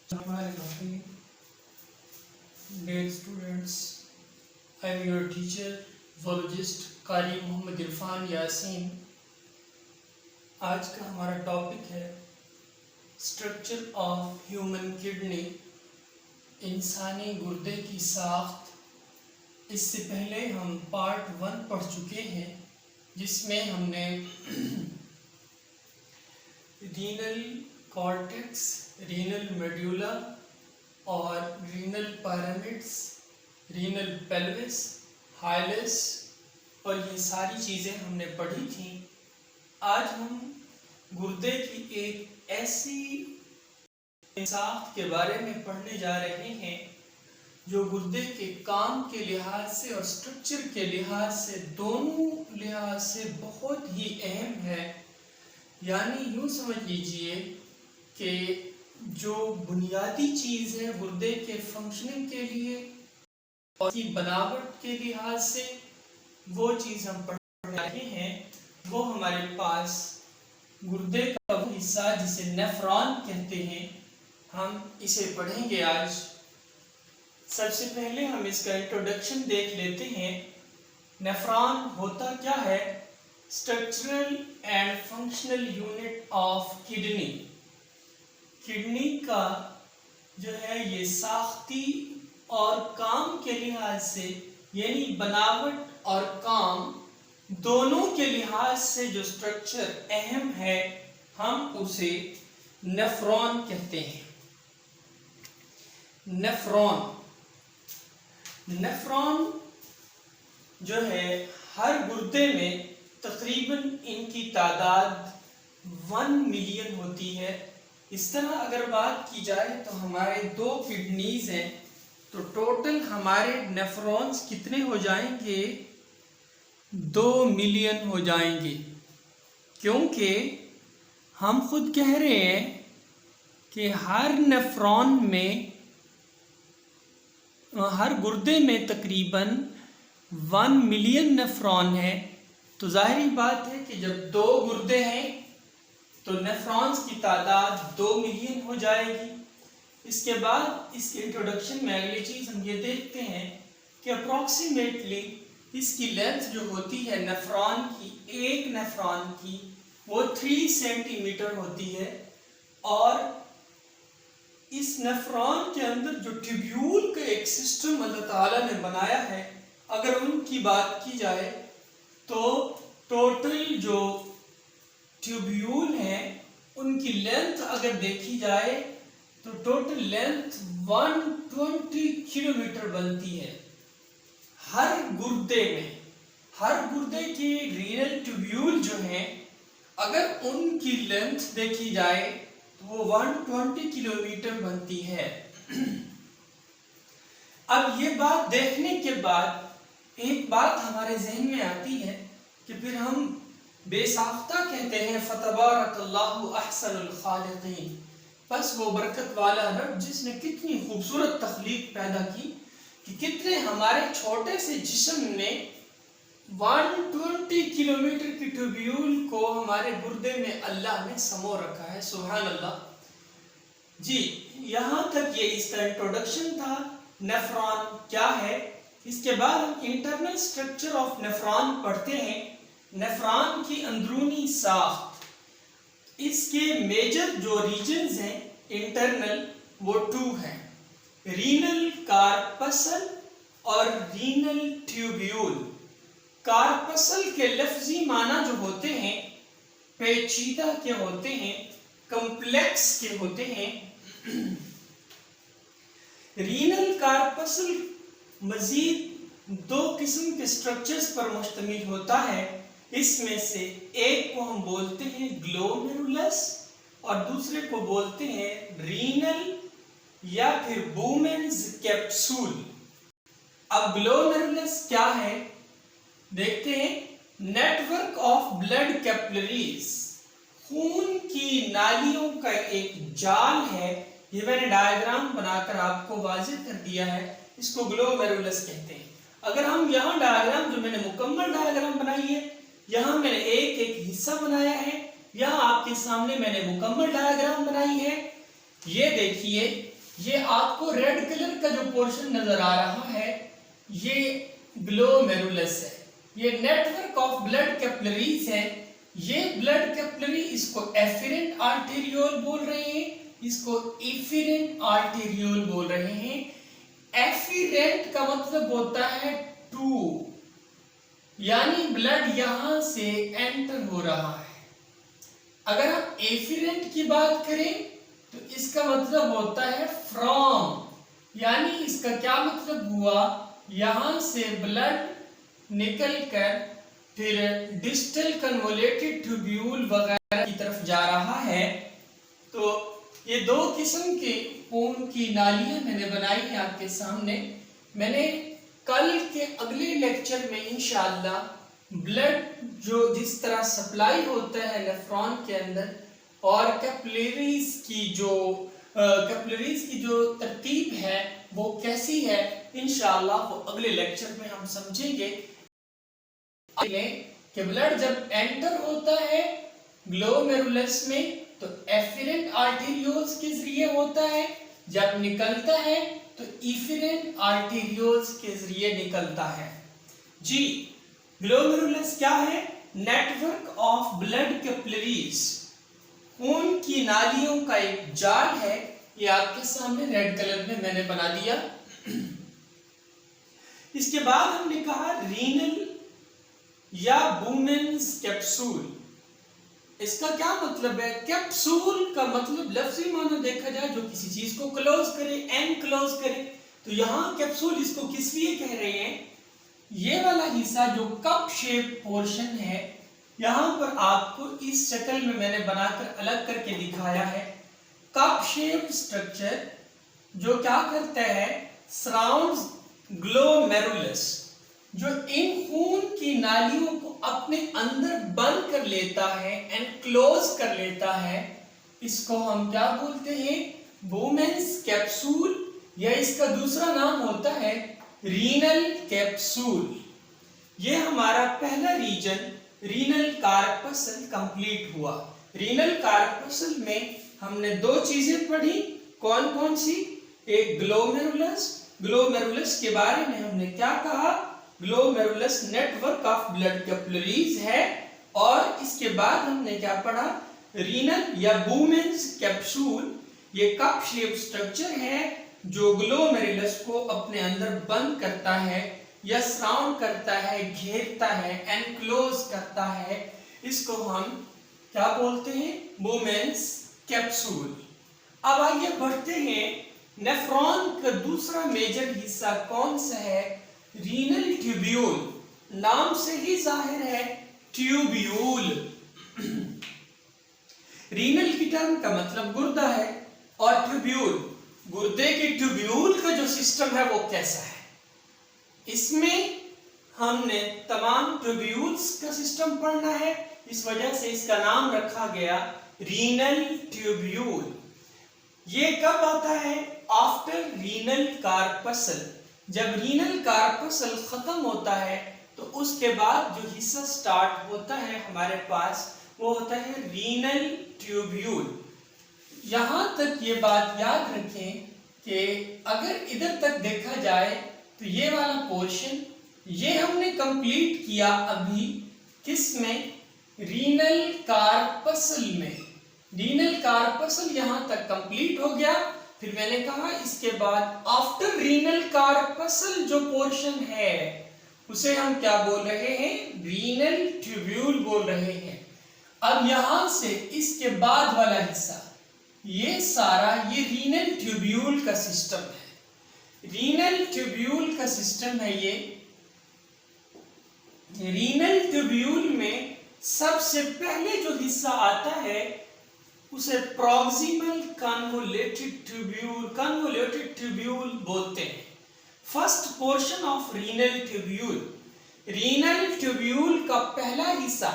Dear students, I am your teacher, zoologist कारी मोहम्मद इरफान यासीन। आज का हमारा टॉपिक है स्ट्रक्चर ऑफ ह्यूमन किडनी, इंसानी गुर्दे की साख्त। इससे पहले हम पार्ट 1 पढ़ चुके हैं, जिसमें हमने रीनल कॉर्टेक्स, रीनल मेडुला और रीनल पिरामिड्स, रीनल पेल्विस, हाइलस और ये सारी चीज़ें हमने पढ़ी थी। आज हम गुर्दे की एक ऐसी साख्त के बारे में पढ़ने जा रहे हैं जो गुर्दे के काम के लिहाज से और स्ट्रक्चर के लिहाज से, दोनों लिहाज से बहुत ही अहम है। यानी यूँ समझ लीजिए कि जो बुनियादी चीज़ है गुर्दे के फंक्शनिंग के लिए और उसकी बनावट के लिहाज से, वो चीज़ हम पढ़ रहे हैं। वो हमारे पास गुर्दे का वो हिस्सा जिसे नेफ्रॉन कहते हैं, हम इसे पढ़ेंगे आज। सबसे पहले हम इसका इंट्रोडक्शन देख लेते हैं। नेफ्रॉन होता क्या है? Structural and functional unit of kidney. Kidney का जो है ये साख्ती और काम के लिहाज से, यानी बनावट और काम दोनों के लिहाज से जो स्ट्रक्चर अहम है, हम उसे नेफ्रॉन कहते हैं। नेफ्रॉन जो है हर गुर्दे में तकरीबन इनकी तादाद 1 मिलियन होती है। इस तरह अगर बात की जाए तो हमारे 2 किडनीज हैं, तो टोटल हमारे नेफ्रॉन्स कितने हो जाएंगे? 2 मिलियन हो जाएंगे, क्योंकि हम खुद कह रहे हैं कि हर नेफ्रॉन में, हर गुर्दे में तकरीबन 1 मिलियन नेफ्रॉन है। तो जाहिर बात है कि जब 2 गुर्दे हैं तो नेफ्रॉन्स की तादाद 2 मिलियन हो जाएगी। इसके बाद इसके इंट्रोडक्शन में अगली चीज़ हम ये देखते हैं कि अप्रॉक्सीमेटली इसकी लेंथ जो होती है नेफ्रॉन की, एक नेफ्रॉन की, वो 3 सेंटीमीटर होती है। और इस नेफ्रॉन के अंदर जो ट्यूब्यूल का एक सिस्टम अल्लाह ताला ने बनाया है, अगर उनकी बात की जाए तो टोटल जो ट्यूब्यूल है उनकी लेंथ अगर देखी जाए तो टोटल लेंथ 120 किलोमीटर बनती है। हर गुर्दे में, हर गुर्दे के रीनल ट्यूब्यूल जो हैं, अगर उनकी लेंथ देखी जाए तो वो 120 किलोमीटर बनती है। अब ये बात देखने के बाद एक बात हमारे जहन में आती है कि फिर हम बेसाख्ता कहते हैं फतबारकल्लाहु अहसनुल खालिकीन। बस वो बरकत वाला रब जिसने कितनी खूबसूरत तख्लीक पैदा की कि कितने हमारे छोटे से जिस्म ने 120 किलोमीटर की ट्यूब्यूल को हमारे गुर्दे में अल्लाह ने समो रखा है। सुभान अल्लाह जी। यहाँ तक ये इसका इंट्रोडक्शन था। नेफ्रॉन क्या है? इसके बाद हम इंटरनल स्ट्रक्चर ऑफ नेफ्रॉन पढ़ते हैं। नेफ्रॉन की अंदरूनी साख्त, इसके मेजर जो रीजन्स हैं इंटरनल, वो 2 हैं, रीनल कार्पसल और रीनल ट्यूब्यूल। कार्पसल के लफ्जी माना जो होते हैं पेचीदा के होते हैं, कम्प्लेक्स के होते हैं। रीनल कार्पसल मजीद 2 किस्म के स्ट्रक्चर्स पर मुश्तमिल होता है। इसमें से एक को हम बोलते हैं ग्लोमेरुलस और दूसरे को बोलते हैं रीनल या फिर बूमेन्स कैप्सूल। अब ग्लोमेरुलस क्या है देखते हैं। नेटवर्क ऑफ ब्लड कैपिलरीज, खून की नालियों का एक जाल है। ये मैंने डायग्राम बनाकर आपको वाज़ेह कर दिया है, इसको ग्लोमेरुलस कहते हैं। अगर हम यहाँ डायग्राम, जो मैंने मुकम्मल डायग्राम बनाई है, यहाँ मैंने एक एक हिस्सा बनाया है, यहाँ आपके सामने मैंने मुकम्मल डायग्राम बनाई है। ये देखिए ये आपको रेड कलर का जो पोर्शन नजर आ रहा है ये ग्लोमेरुलस है, ये नेटवर्क ऑफ ब्लड कैपिलरीज है। ये ब्लड कैपिलरी इसको एफिरेंट आर्टेरियोल बोल रहे हैं, इसको इफिरेंट आर्टेरियोल बोल रहे हैं। एफिरेंट का मतलब होता है टू, यानी ब्लड यहां से एंटर हो रहा है। अगर हम एफिरेंट की बात करें तो इसका मतलब होता है फ्रॉम, यानी इसका क्या मतलब हुआ, यहां से ब्लड निकलकर फिर डिस्टल कन्वोलेटेड ट्यूब्यूल वगैरह की तरफ जा रहा है। तो ये दो किस्म के खून की नालियां मैंने बनाई है आपके सामने। मैंने कल के अगले लेक्चर में इंशाअल्लाह ब्लड जो जिस तरह सप्लाई होता है नेफ्रॉन के अंदर और कैपिलरीज की जो तरतीब है वो कैसी है, इंशाअल्लाह वो अगले लेक्चर में हम समझेंगे कि ब्लड जब एंटर होता है ग्लोमेरुलस में तो एफिरेंट आर्टेरियोल्स के जरिए होता है, जब निकलता है तो इफिरेंट आर्टेरियोल्स के जरिए निकलता है। जी, ग्लोमेरुलस क्या है? नेटवर्क ऑफ ब्लड कैपिलरीज, खून की नालियों का एक जाल है। ये आपके सामने रेड कलर में मैंने बना दिया। इसके बाद हमने कहा रीनल या बुमेन्स कैप्सूल। इसका क्या मतलब है? कैप्सूल का मतलब लफ्जी माना देखा जाए जो किसी चीज को क्लोज करे, एनक्लोज करे, तो यहाँ कैप्सूल इसको किस लिए कह रहे हैं? ये वाला हिस्सा जो कप शेप पोर्शन है, यहाँ पर आपको इस शक्ल में मैंने बनाकर अलग करके दिखाया है। कप शेप स्ट्रक्चर जो क्या करता है, सराउंड्स ग्लोमेरुलस, जो इन खून की नालियों को अपने अंदर बंद कर लेता है, एनक्लोज कर लेता है, इसको हम क्या बोलते हैं? बुमेन्स कैप्सूल, या इसका दूसरा नाम होता है रीनल कैप्सूल। ये हमारा पहला रीजन रीनल कार्पसल कंप्लीट हुआ। रीनल कार्पसल में हमने दो चीजें पढ़ी, कौन कौन सी? एक ग्लोमेरुलस, ग्लोमेरुलस के बारे में हमने क्या कहा? Glomerulus network of blood capillaries है। और इसके बाद हमने क्या पढ़ा? रीनल या बुमेन्स कैप्सूल, ये कप शेप स्ट्रक्चर है जो ग्लोमेरुलस को अपने अंदर बंद करता है या सराउंड करता है, घेरता है, एनक्लोज करता है। इसको हम क्या बोलते हैं? बुमेन्स कैप्सूल। अब आइए बढ़ते हैं, नेफ्रॉन का दूसरा मेजर हिस्सा कौन सा है? Renal tubule. नाम से ही जाहिर है ट्यूब्यूल। रीनल की टर्म का मतलब गुर्दा है, और ट्यूब्यूल, गुर्दे के ट्यूब्यूल का जो सिस्टम है वो कैसा है? इसमें हमने तमाम ट्यूब्यूल्स का सिस्टम पढ़ना है, इस वजह से इसका नाम रखा गया रीनल ट्यूब्यूल। ये कब आता है? After renal corpuscle. जब रीनल कार्पसल खत्म होता है तो उसके बाद जो हिस्सा स्टार्ट होता है हमारे पास वो होता है रीनल ट्यूब्यूल। यहां तक ये बात याद रखें कि अगर इधर तक देखा जाए तो ये वाला पोर्शन ये हमने कंप्लीट किया अभी किस में? रीनल कार्पसल में। रीनल कार्पसल यहां तक कंप्लीट हो गया। फिर मैंने कहा इसके बाद आफ्टर रीनल कार्पसल जो पोर्शन है उसे हम क्या बोल रहे हैं? रीनल ट्यूब्यूल बोल रहे हैं। अब यहां से इसके बाद वाला हिस्सा ये सारा ये रीनल ट्यूब्यूल का सिस्टम है। रीनल ट्यूब्यूल का सिस्टम है ये। रीनल ट्यूब्यूल में सबसे पहले जो हिस्सा आता है उसे प्रॉक्सिमल कन्वोल्यूटेड ट्यूब्यूल बोलते हैं। First portion of renal tubule. Renal tubule का पहला हिस्सा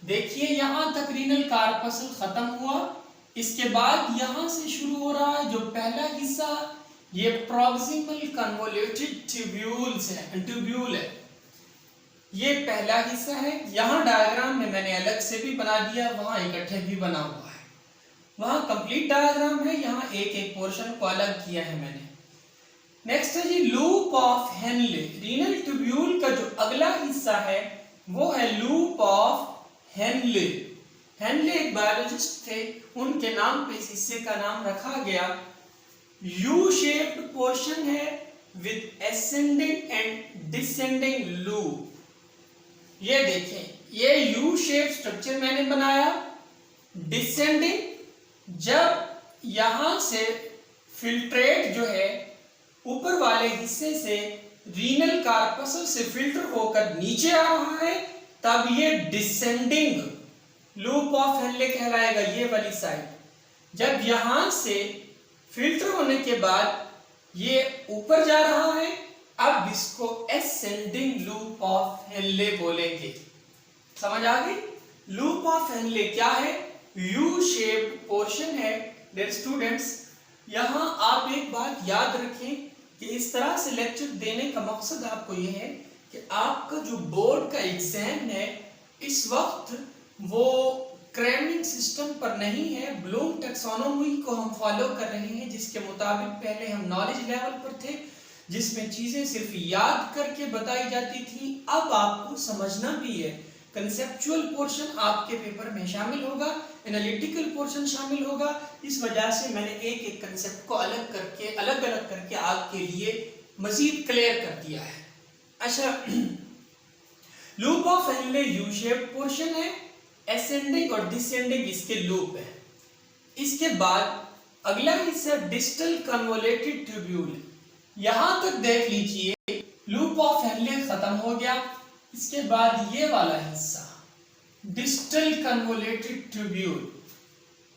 देखिए, यहां तक रीनल कार्पसल खत्म हुआ, इसके बाद यहां से शुरू हो रहा है जो पहला हिस्सा, ये प्रॉक्सिमल कन्वोल्यूटेड ट्यूब्यूल है। ये पहला हिस्सा है। यहां डायग्राम में मैंने अलग से भी बना दिया, वहां इकट्ठे भी बना हुआ है। वहां कंप्लीट डायग्राम है, यहाँ एक एक पोर्शन को अलग किया है मैंने। नेक्स्ट है जी loop of Henle. Renal tubule का जो अगला हिस्सा है वो है लूप ऑफ हेनले। हेनले एक बायोलॉजिस्ट थे, उनके नाम पे इस हिस्से का नाम रखा गया। यू शेप्ड पोर्शन है with ascending and descending loop. ये देखें, ये यू शेप स्ट्रक्चर मैंने बनाया। डिसेंडिंग, जब यहां से फिल्ट्रेट जो है ऊपर वाले हिस्से से रीनल कार्पसल से फिल्टर होकर नीचे आ रहा है, तब ये डिसेंडिंग लूप ऑफ हेनले कहलाएगा, ये वाली साइड। जब यहां से फिल्टर होने के बाद ये ऊपर जा रहा है, अब इसको एसेंडिंग लूप ऑफ हेनले बोलेंगे। समझ आ गई? लूप ऑफ हेनले क्या है? यू शेप्ड पोर्शन है। डियर स्टूडेंट्स, यहां आप एक बात याद रखें कि इस तरह से लेक्चर देने का मकसद आपको यह है कि आपका जो बोर्ड का एग्जाम है इस वक्त वो क्रैमिंग सिस्टम पर नहीं है, ब्लूम टैक्सोनॉमी को हम फॉलो कर रहे हैं, जिसके मुताबिक पहले हम नॉलेज लेवल पर थे, जिसमें चीजें सिर्फ याद करके बताई जाती थी। अब आपको समझना भी है। कंसेप्चुअल पोर्शन आपके पेपर में शामिल होगा, एनालिटिकल पोर्शन शामिल होगा। इस वजह से मैंने एक एक कंसेप्ट को अलग अलग करके आपके लिए मजीद क्लियर कर दिया है। अच्छा, loop of Henley U shape portion है, एसेंडिंग और डिसेंडिंग इसके लूप है। इसके बाद अगला हिस्सा डिस्टल कन्वोलेटेड ट्यूब्यूल। यहां तक देख लीजिए, लूप ऑफ हेनले खत्म हो गया। इसके बाद ये वाला हिस्सा distal convoluted tubule.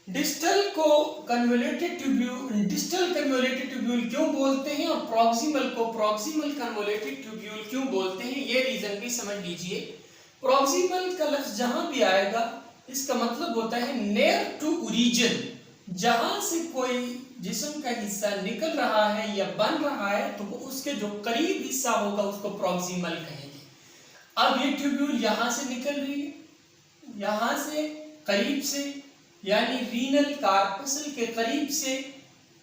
Distal convoluted tubule क्यों बोलते हैं और प्रॉक्सिमल को प्रॉक्सिमल कन्वोलेटेड ट्यूब्यूल क्यों बोलते हैं, ये रीजन भी समझ लीजिए। प्रॉक्सिमल का लफ्ज जहां भी आएगा इसका मतलब होता है नियर टू ओरिजिन। जहां से कोई जिस्म का हिस्सा निकल रहा है या बन रहा है तो वो उसके जो करीब हिस्सा होगा उसको प्रॉक्सिमल कहेंगे। अब ये ट्यूब्यूल यहां से निकल रही है, यहां से करीब से, यानी रीनल कार्पसल के करीब से,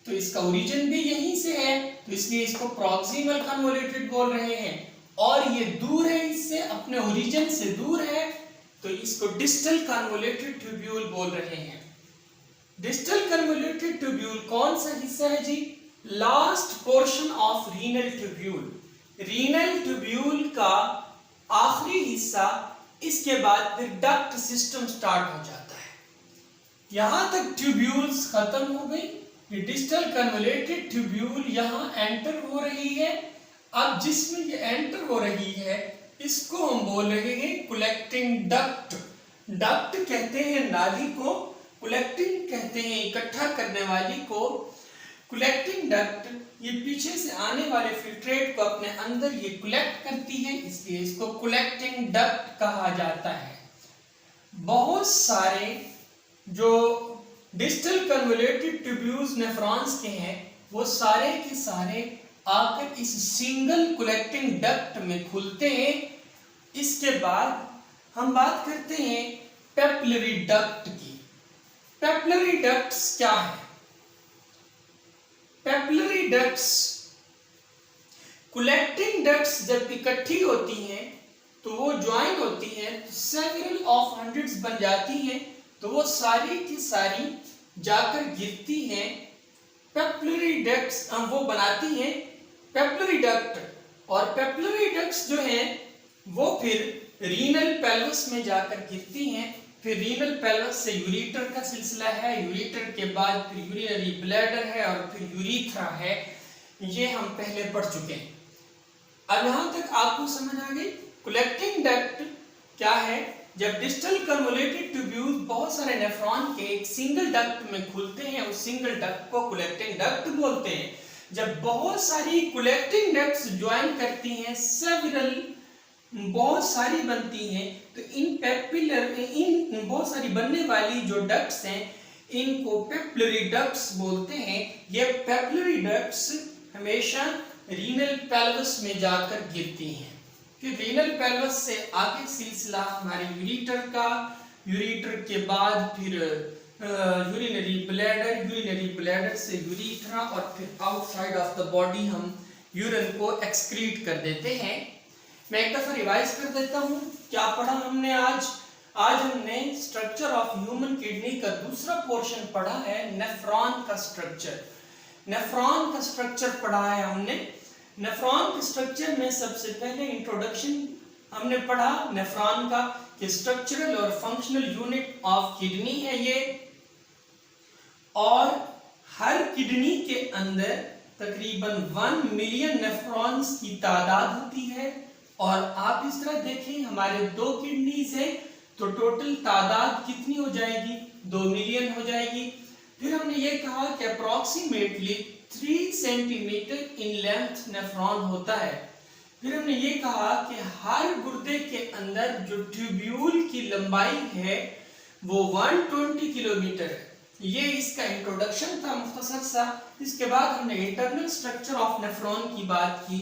तो इसका ओरिजिन भी यहीं से है, तो इसलिए इसको प्रॉक्सिमल कन्वोलेटेड बोल रहे हैं। और ये दूर है, इससे अपने ओरिजिन से दूर है, तो इसको डिस्टल कन्वोलेटेड ट्यूब्यूल बोल रहे हैं। डिस्टल कन्वोलेटेड ट्यूब्यूल कौन सा हिस्सा है जी? Last portion of renal tubule. Renal tubule का आखिरी हिस्सा, इसके बाद फिर डक्ट सिस्टम स्टार्ट हो जाता है। यहां तक ट्यूब्यूल्स खत्म हो गई। ये डिस्टल कन्वोलेटेड ट्यूब्यूल यहां एंटर हो रही है। अब जिसमें ये एंटर हो रही है इसको हम बोल रहे हैं कलेक्टिंग डक्ट। डक्ट कहते हैं नाली को, कलेक्टिंग कहते हैं इकट्ठा करने वाली को। कलेक्टिंग डक्ट ये पीछे से आने वाले फिल्ट्रेट को अपने अंदर ये कलेक्ट करती है, इसलिए इसको कलेक्टिंग डक्ट कहा जाता है। बहुत सारे जो डिस्टल कन्वोलेटेड ट्यूब्यूल्स नेफ्रॉन्स के हैं वो सारे के सारे आकर इस सिंगल कलेक्टिंग डक्ट में खुलते हैं। इसके बाद हम बात करते हैं पेपिलरी डक्ट की। पेपिलरी डक्ट्स क्या है? पेपिलरी डक्ट्स, कलेक्टिंग डक्ट्स जब इकट्ठी होती हैं तो वो ज्वाइन होती हैं, सेवरल ऑफ हंड्रेड्स बन जाती हैं, तो वो सारी की सारी जाकर गिरती हैं। पेपिलरी डक्ट्स वो बनाती हैं पेपिलरी डक्ट, और पेपिलरी डक्ट्स जो हैं वो फिर रीनल पेल्विस में जाकर गिरती हैं। फिर रीनल पेल्विस से यूरेटर का सिलसिला है, यूरेटर के बाद फिर यूरिनरी ब्लैडर है और फिर यूरीथ्रा है। ये हम पहले पढ़ चुके हैं। अब यहां तक आपको समझ आ गई। कलेक्टिंग डक्ट क्या है? जब डिस्टल कन्वोलेटेड ट्यूब्यूल बहुत सारे नेफ्रॉन के एक सिंगल डक्ट में खुलते हैं, उस सिंगल डक्ट को कलेक्टिंग डक्ट बोलते हैं। जब बहुत सारी कलेक्टिंग डक्ट्स ज्वाइन करती हैं, सेवरल बहुत सारी बनती हैं, तो इन बहुत सारी बनने वाली जो डक्ट्स हैं इनको पेपिलरी डक्ट्स बोलते हैं। ये पेपिलरी डक्ट्स हमेशा रीनल पेल्विस में जाकर गिरती हैं। फिर रीनल पेल्विस से आगे सिलसिला हमारे यूरेटर का, यूरेटर के बाद फिर यूरिनरी ब्लैडर से यूरिथ्रा और फिर आउटसाइड ऑफ द बॉडी हम यूरिन को एक्सक्रीट कर देते हैं। मैं एक दफा रिवाइज कर देता हूँ क्या पढ़ा हमने आज। आज हमने स्ट्रक्चर ऑफ ह्यूमन किडनी का दूसरा पोर्शन पढ़ा है, नेफ्रॉन का स्ट्रक्चर। नेफ्रॉन का स्ट्रक्चर पढ़ा है हमने। नेफ्रॉन के स्ट्रक्चर में सबसे पहले इंट्रोडक्शन हमने पढ़ा नेफ्रॉन का कि स्ट्रक्चरल और फंक्शनल यूनिट ऑफ किडनी है ये, और हर किडनी के अंदर तकरीबन 1 मिलियन नेफ्रॉन्स की तादाद होती है। और आप इस तरह देखें हमारे 2 किडनीज है तो टोटल तादाद कितनी हो जाएगी, 2 मिलियन हो जाएगी। फिर हमने ये कहा कि approximately 3 centimetre in length nephron होता है। फिर हमने ये कहा कि हर गुर्दे के अंदर जो ट्यूब्यूल की लंबाई है वो 120 किलोमीटर है। ये इसका इंट्रोडक्शन था मुख्तसर सा। इसके बाद हमने इंटरनल स्ट्रक्चर ऑफ नेफ्रॉन की बात की,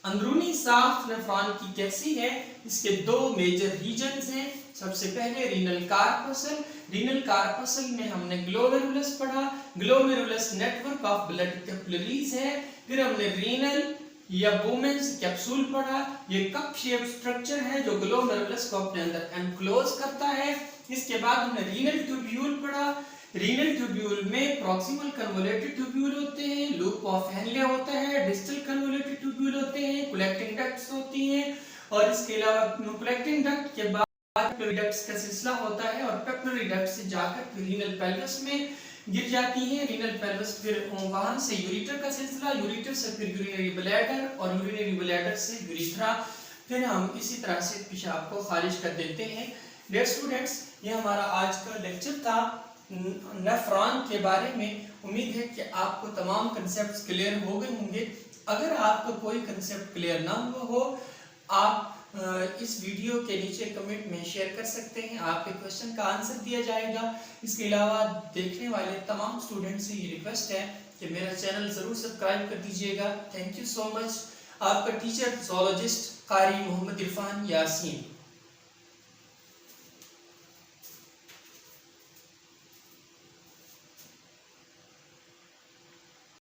अंदरूनी साख नेफ्रॉन की कैसी है। इसके 2 मेजर रीजन्स हैं। सबसे पहले रीनल कार्पसल। रीनल कार्पसल में हमने ग्लोमेरुलस पढ़ा, glomerulus network of blood capillaries है। फिर हमने रीनल या बुमेन्स कैप्सूल पढ़ा, ये कप शेप स्ट्रक्चर है जो ग्लोमेरुलस को अपने अंदर एनक्लोज करता है। इसके बाद हमने रीनल ट्यूब्यूल पढ़ा। रीनल ट्यूब्यूल में प्रॉक्सिमल कन्वोलेटेड ट्यूब्यूल होते हैं, लूप ऑफ हेनले होता है, डिस्टल कन्वोलेटेड ट्यूब्यूल होते हैं, कलेक्टिंग डक्ट्स होती हैं, और इसके अलावा कलेक्टिंग डक्ट के बाद पेपिलरी डक्ट्स का सिलसिला होता है, और पेपिलरी डक्ट से जाकर फिर रीनल पेल्विस में गिर जाती है। रीनल पेल्विस फिर वहां से यूरिटर का सिलसिला, यूरिटर से फिर यूरिनरी ब्लैडर, और यूरिनरी ब्लैडर से यूरिथ्रा। फिर हम इसी तरह से पेशाब को खारिज कर देते हैं। डियर स्टूडेंट्स, ये हमारा आज का लेक्चर था नेफ्रॉन के बारे में। उम्मीद है कि आपको तमाम कंसेप्ट्स क्लियर हो गए होंगे। अगर आपको कोई कंसेप्ट क्लियर ना हुआ हो, आप इस वीडियो के नीचे कमेंट में शेयर कर सकते हैं, आपके क्वेश्चन का आंसर दिया जाएगा। इसके अलावा देखने वाले तमाम स्टूडेंट्स से ये रिक्वेस्ट है कि मेरा चैनल ज़रूर सब्सक्राइब कर दीजिएगा। Thank you so much. आपका टीचर जोलॉजिस्ट कारी मोहम्मद इरफान यासीन।